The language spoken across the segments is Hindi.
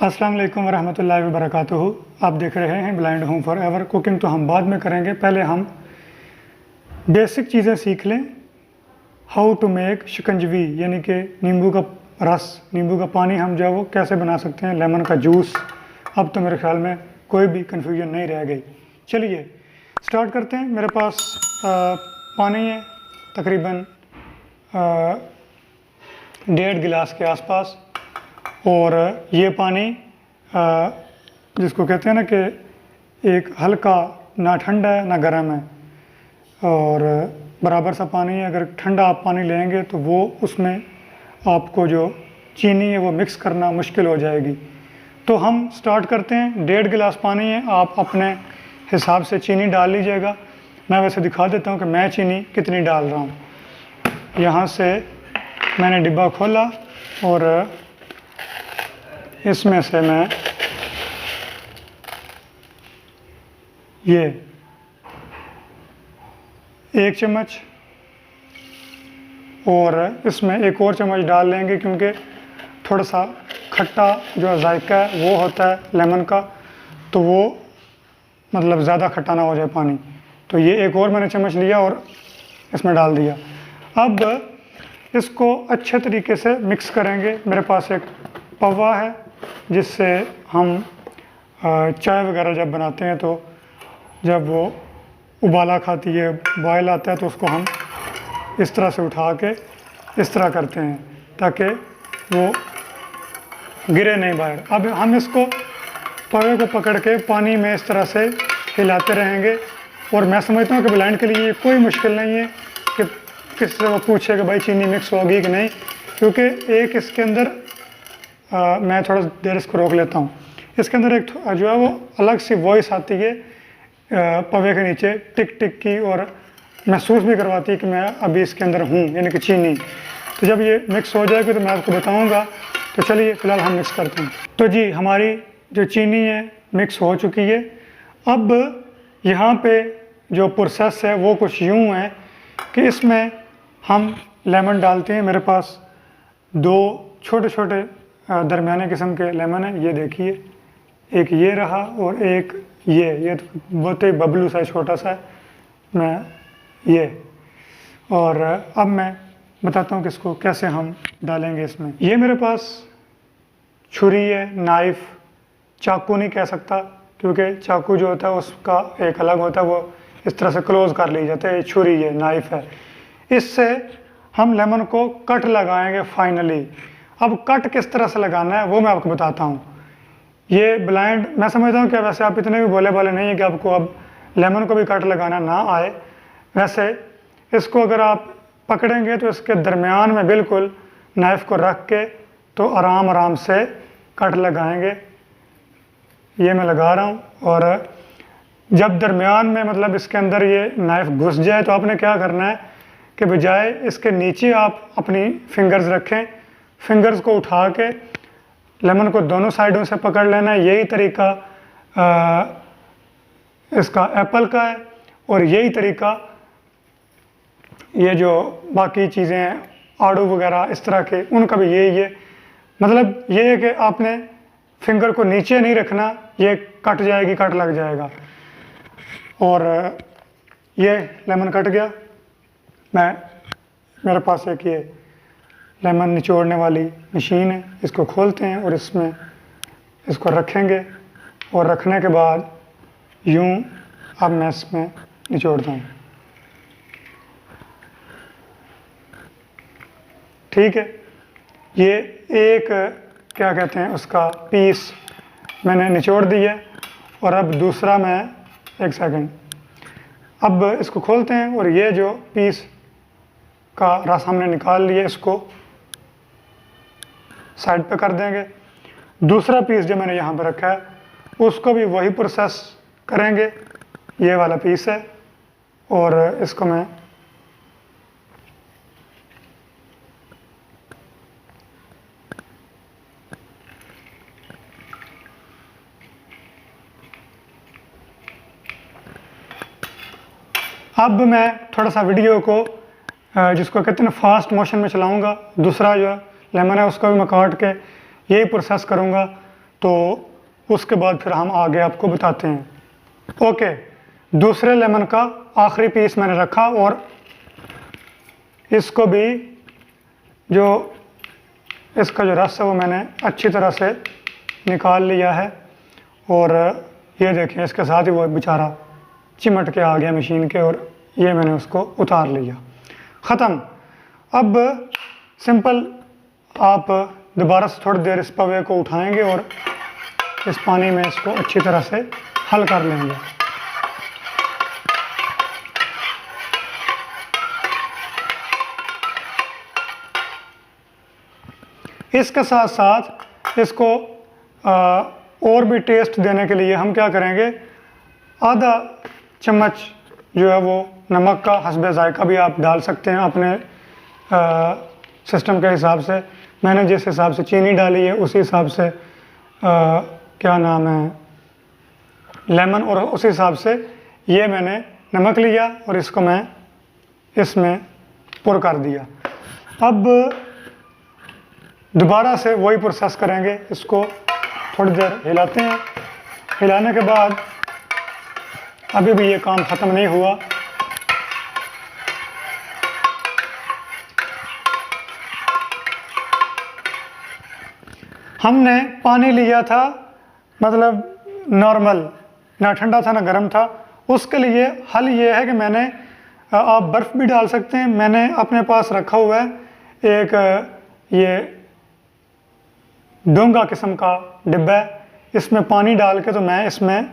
अस्सलाम वालेकुम वरहमतुल्लाहि वबरकातुहू। आप देख रहे हैं blind home for ever. Cooking तो हम बाद में करेंगे, पहले हम बेसिक चीज़ें सीख लें। हाउ टू मेक शिकंजवी, यानी कि नींबू का रस, नींबू का पानी हम जो है वो कैसे बना सकते हैं, लेमन का जूस। अब तो मेरे ख्याल में कोई भी कन्फ्यूजन नहीं रह गई। चलिए स्टार्ट करते हैं। मेरे पास पानी है तकरीबन 1.5 गिलास के आसपास, और ये पानी जिसको कहते हैं ना कि एक हल्का, ना ठंडा है ना गर्म है, और बराबर सा पानी है। अगर ठंडा आप पानी लेंगे तो वो उसमें आपको जो चीनी है वो मिक्स करना मुश्किल हो जाएगी। तो हम स्टार्ट करते हैं। 1.5 गिलास पानी है, आप अपने हिसाब से चीनी डाल लीजिएगा। मैं वैसे दिखा देता हूँ कि मैं चीनी कितनी डाल रहा हूँ। यहाँ से मैंने डिब्बा खोला और इसमें से मैं ये 1 चम्मच और इसमें एक और चम्मच डाल लेंगे, क्योंकि थोड़ा सा खट्टा जो जायका है वो होता है लेमन का, तो वो मतलब ज़्यादा खट्टा ना हो जाए पानी। तो ये एक और मैंने चम्मच लिया और इसमें डाल दिया। अब इसको अच्छे तरीके से मिक्स करेंगे। मेरे पास एक पवा है जिससे हम चाय वगैरह जब बनाते हैं तो जब वो उबाला खाती है, बॉयल आता है, तो उसको हम इस तरह से उठा के इस तरह करते हैं ताकि वो गिरे नहीं बाहर। अब हम इसको पवे को पकड़ के पानी में इस तरह से हिलाते रहेंगे। और मैं समझता हूँ कि ब्लाइंड के लिए कोई मुश्किल नहीं है कि किसी से वो पूछे कि भाई चीनी मिक्स होगी कि नहीं, क्योंकि एक इसके अंदर मैं थोड़ा देर इसको रोक लेता हूँ। इसके अंदर एक जो है वो अलग सी वॉइस आती है पवे के नीचे टिक टिक की, और महसूस भी करवाती है कि मैं अभी इसके अंदर हूँ, यानी कि चीनी। तो जब ये मिक्स हो जाएगी तो मैं आपको बताऊँगा। तो चलिए फ़िलहाल हम मिक्स करते हैं। तो जी हमारी जो चीनी है मिक्स हो चुकी है। अब यहाँ पे जो प्रोसेस है वो कुछ यूँ है कि इसमें हम लेमन डालते हैं। मेरे पास 2 छोटे छोटे दरमियाने किस्म के लेमन है, ये देखिए। एक ये रहा और एक ये तो बहुत ही बबलू सा छोटा सा है। मैं ये, और अब मैं बताता हूँ कि इसको कैसे हम डालेंगे इसमें। ये मेरे पास छुरी है, नाइफ़, चाकू नहीं कह सकता क्योंकि चाकू जो होता है उसका एक अलग होता है, वो इस तरह से क्लोज़ कर ली जाता है। ये छुरी है, नाइफ़ है। इससे हम लेमन को कट लगाएंगे फाइनली। अब कट किस तरह से लगाना है वो मैं आपको बताता हूँ। ये ब्लाइंड, मैं समझता हूँ कि वैसे आप इतने भी भोले भाले नहीं है कि आपको अब लेमन को भी कट लगाना ना आए। वैसे इसको अगर आप पकड़ेंगे तो इसके दरमियान में बिल्कुल नाइफ़ को रख के तो आराम आराम से कट लगाएंगे। ये मैं लगा रहा हूँ, और जब दरमियान में मतलब इसके अंदर ये नाइफ़ घुस जाए तो आपने क्या करना है कि बजाय इसके नीचे आप अपनी फिंगर्स रखें, फिंगर्स को उठा के लेमन को दोनों साइडों से पकड़ लेना है। यही तरीका इसका एप्पल का है, और यही तरीका ये जो बाकी चीज़ें हैं आड़ू वगैरह इस तरह के, उनका भी यही है। मतलब ये है कि आपने फिंगर को नीचे नहीं रखना, ये कट जाएगी, कट लग जाएगा। और ये लेमन कट गया। मेरे पास एक ये लेमन निचोड़ने वाली मशीन है, इसको खोलते हैं और इसमें इसको रखेंगे, और रखने के बाद यूँ अब मैं इसमें निचोड़ता हूँ। ठीक है, ये एक क्या कहते हैं उसका पीस मैंने निचोड़ दिया। और अब दूसरा मैं, एक सेकंड, अब इसको खोलते हैं और ये जो पीस का रस हमने निकाल लिया इसको साइड पे कर देंगे। दूसरा पीस जो मैंने यहाँ पे रखा है उसको भी वही प्रोसेस करेंगे। ये वाला पीस है, और इसको मैं अब मैं थोड़ा सा वीडियो को जिसको कहते हैं फास्ट मोशन में चलाऊँगा। दूसरा जो लेमन है उसको भी मैं काट के यही प्रोसेस करूँगा तो उसके बाद फिर हम आगे आपको बताते हैं। ओके, दूसरे लेमन का आखिरी पीस मैंने रखा और इसको भी जो इसका जो रस है वो मैंने अच्छी तरह से निकाल लिया है। और ये देखें, इसके साथ ही वो बेचारा चिमट के आ गया मशीन के, और ये मैंने उसको उतार लिया। ख़त्म। अब सिंपल आप दोबारा से थोड़ी देर इस पवे को उठाएंगे और इस पानी में इसको अच्छी तरह से हल कर लेंगे। इसके साथ साथ इसको और भी टेस्ट देने के लिए हम क्या करेंगे, आधा चम्मच जो है वो नमक का हस्बे ज़ायका भी आप डाल सकते हैं अपने सिस्टम के हिसाब से। मैंने जिस हिसाब से चीनी डाली है उसी हिसाब से क्या नाम है लेमन, और उसी हिसाब से ये मैंने नमक लिया और इसको मैं इसमें पुर कर दिया। अब दोबारा से वही प्रोसेस करेंगे, इसको थोड़ी देर हिलाते हैं। हिलाने के बाद अभी भी ये काम ख़त्म नहीं हुआ। हमने पानी लिया था मतलब नॉर्मल, ना ठंडा था ना गर्म था। उसके लिए हल ये है कि मैंने आप बर्फ़ भी डाल सकते हैं। मैंने अपने पास रखा हुआ है एक ये डोंगा किस्म का डिब्बा है, इसमें पानी डाल के तो मैं इसमें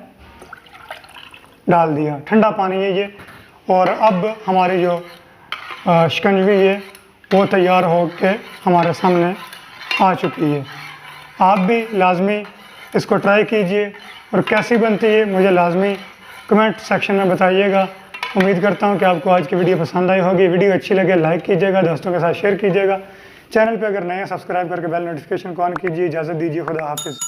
डाल दिया, ठंडा पानी है ये। और अब हमारी जो शिकंजवी है वो तैयार हो के हमारे सामने आ चुकी है। आप भी लाजमी इसको ट्राई कीजिए और कैसी बनती है मुझे लाजमी कमेंट सेक्शन में बताइएगा। उम्मीद करता हूँ कि आपको आज की वीडियो पसंद आई होगी। वीडियो अच्छी लगे लाइक कीजिएगा, दोस्तों के साथ शेयर कीजिएगा। चैनल पे अगर नए हैं सब्सक्राइब करके बेल नोटिफिकेशन को ऑन कीजिए। इजाज़त दीजिए, खुदा हाफिज़।